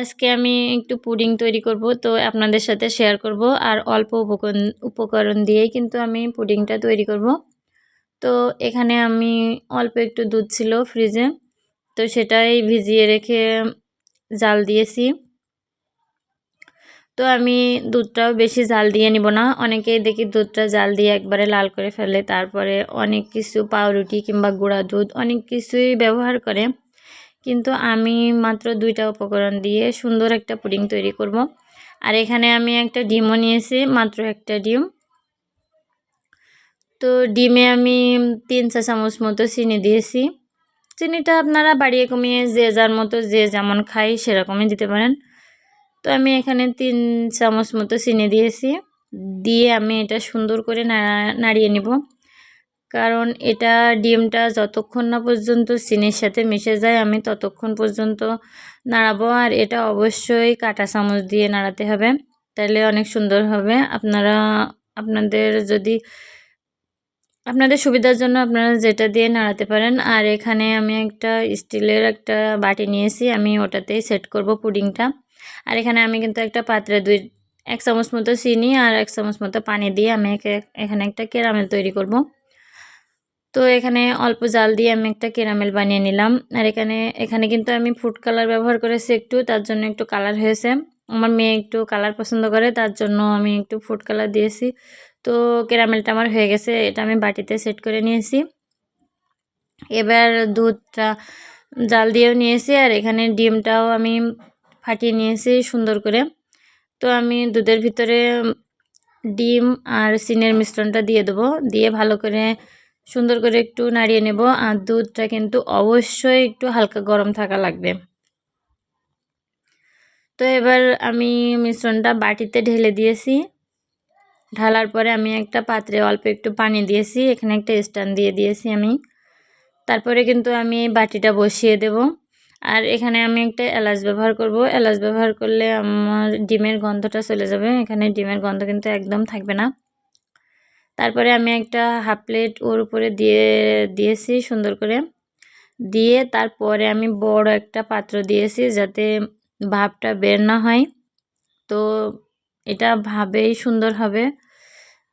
আজকে আমি একটু পুডিং তৈরি করব, তো আপনাদের সাথে শেয়ার করব। আর অল্প উপকরণ দিয়েই কিন্তু আমি পুডিংটা তৈরি করব। তো এখানে আমি অল্প একটু দুধ ছিল ফ্রিজে, তো সেটাই ভিজিয়ে রেখে জাল দিয়েছি। তো আমি দুধটাও বেশি জাল দিয়ে নিব না। অনেকেই দেখি দুধটা জাল দিয়ে একবারে লাল করে ফেলে, তারপরে অনেক কিছু পাউরুটি কিংবা গুঁড়া দুধ অনেক কিছুই ব্যবহার করে। কিন্তু আমি মাত্র 2টা উপকরণ দিয়ে সুন্দর একটা পুডিং তৈরি করব। আর এখানে আমি একটা ডিমও নিয়েছি, মাত্র একটা ডিম। তো ডিমে আমি 3 চা চামচ মতো চিনি দিয়েছি। চিনিটা আপনারা বাড়িয়ে কমিয়ে যে যার মতো যে যেমন খায় সেরকমই দিতে পারেন। তো আমি এখানে 3 চামচ মতো চিনি দিয়েছি। দিয়ে আমি এটা সুন্দর করে নাড়িয়ে নিব, কারণ এটা ডিমটা যতক্ষণ না পর্যন্ত চিনির সাথে মিশে যায় আমি ততক্ষণ পর্যন্ত নাড়াবো। আর এটা অবশ্যই কাঁটা চামচ দিয়ে নাড়াতে হবে, তাহলে অনেক সুন্দর হবে। আপনাদের সুবিধার জন্য আপনারা যেটা দিয়ে নাড়াতে পারেন। আর এখানে আমি একটা স্টিলের একটা বাটি নিয়েছি, আমি ওটাতেই সেট করব পুডিংটা। আর এখানে আমি কিন্তু একটা পাত্রে 1 চামচ মতো চিনি আর 1 চামচ মতো পানি দিয়ে আমি এখানে একটা ক্যারামেল তৈরি করব। তো এখানে অল্প জাল দিয়ে আমি একটা ক্যারামেল বানিয়ে নিলাম। আর এখানে কিন্তু আমি ফুড কালার ব্যবহার করেছি একটু, তার জন্য একটু কালার হয়েছে। আমার মেয়ে একটু কালার পছন্দ করে, তার জন্য আমি একটু ফুড কালার দিয়েছি। তো ক্যারামেলটা আমার হয়ে গেছে, এটা আমি বাটিতে সেট করে নিয়েছি। এবার দুধটা জাল দিয়েও নিয়েছি, আর এখানে ডিমটাও আমি ফাটিয়ে নিয়েছি সুন্দর করে। তো আমি দুধের ভিতরে ডিম আর চিনির মিশ্রণটা দিয়ে দেবো, দিয়ে ভালো করে সুন্দর করে একটু নাড়িয়ে নেব। আর দুধটা কিন্তু অবশ্যই একটু হালকা গরম থাকা লাগবে। তো এবার আমি মিশ্রণটা বাটিতে ঢেলে দিয়েছি। ঢালার পরে আমি একটা পাত্রে অল্প একটু পানি দিয়েছি, এখানে একটা স্ট্যান্ড দিয়ে দিয়েছি আমি। তারপরে কিন্তু আমি বাটিটা বসিয়ে দেব। আর এখানে আমি একটা এলাচ ব্যবহার করব। এলাচ ব্যবহার করলে আমার ডিমের গন্ধটা চলে যাবে, এখানে ডিমের গন্ধ কিন্তু একদম থাকবে না। তারপরে আমি একটা হাফ প্লেট ওর উপরে দিয়েছি সুন্দর করে, দিয়ে তারপরে আমি বড় একটা পাত্র দিয়েছি যাতে ভাপটা বের না হয়। তো এটা ভাবেই সুন্দর হবে।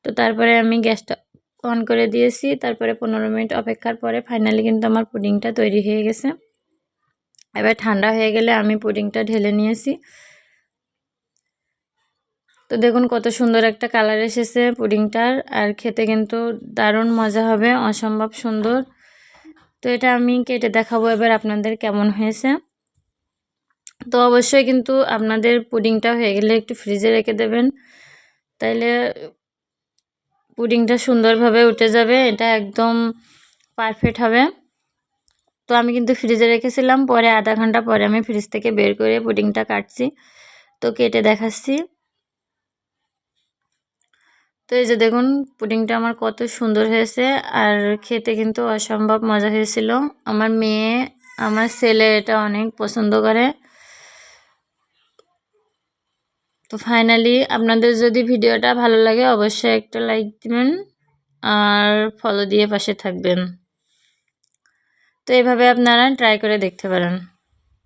তো তারপরে আমি গ্যাসটা অন করে দিয়েছি। তারপরে 15 মিনিট অপেক্ষার পরে ফাইনালি কিন্তু আমার পুডিংটা তৈরি হয়ে গেছে। এবার ঠান্ডা হয়ে গেলে আমি পুডিংটা ঢেলে নিয়েছি। তো দেখুন কত সুন্দর একটা কালার এসেছে পুডিংটার, আর খেতে কিন্তু দারুণ মজা হবে, অসম্ভব সুন্দর। তো এটা আমি কেটে দেখাবো এবার আপনাদের কেমন হয়েছে। তো অবশ্যই কিন্তু আপনাদের পুডিংটা হয়ে গেলে একটু ফ্রিজে রেখে দেবেন, তাইলে পুডিংটা সুন্দরভাবে উঠে যাবে, এটা একদম পারফেক্ট হবে। তো আমি কিন্তু ফ্রিজে রেখেছিলাম, পরে আধা ঘন্টা পরে আমি ফ্রিজ থেকে বের করে পুডিংটা কাটছি, তো কেটে দেখাচ্ছি। তো এই যে দেখুন পুডিংটা আমার কত সুন্দর হয়েছে, আর খেতে কিন্তু অসম্ভব মজা হয়েছিল। আমার মেয়ে আমার ছেলে এটা অনেক পছন্দ করে। তো ফাইনালি আপনাদের যদি ভিডিওটা ভালো লাগে অবশ্যই একটা লাইক দিবেন আর ফলো দিয়ে পাশে থাকবেন। তো এভাবে আপনারা ট্রাই করে দেখতে পারেন।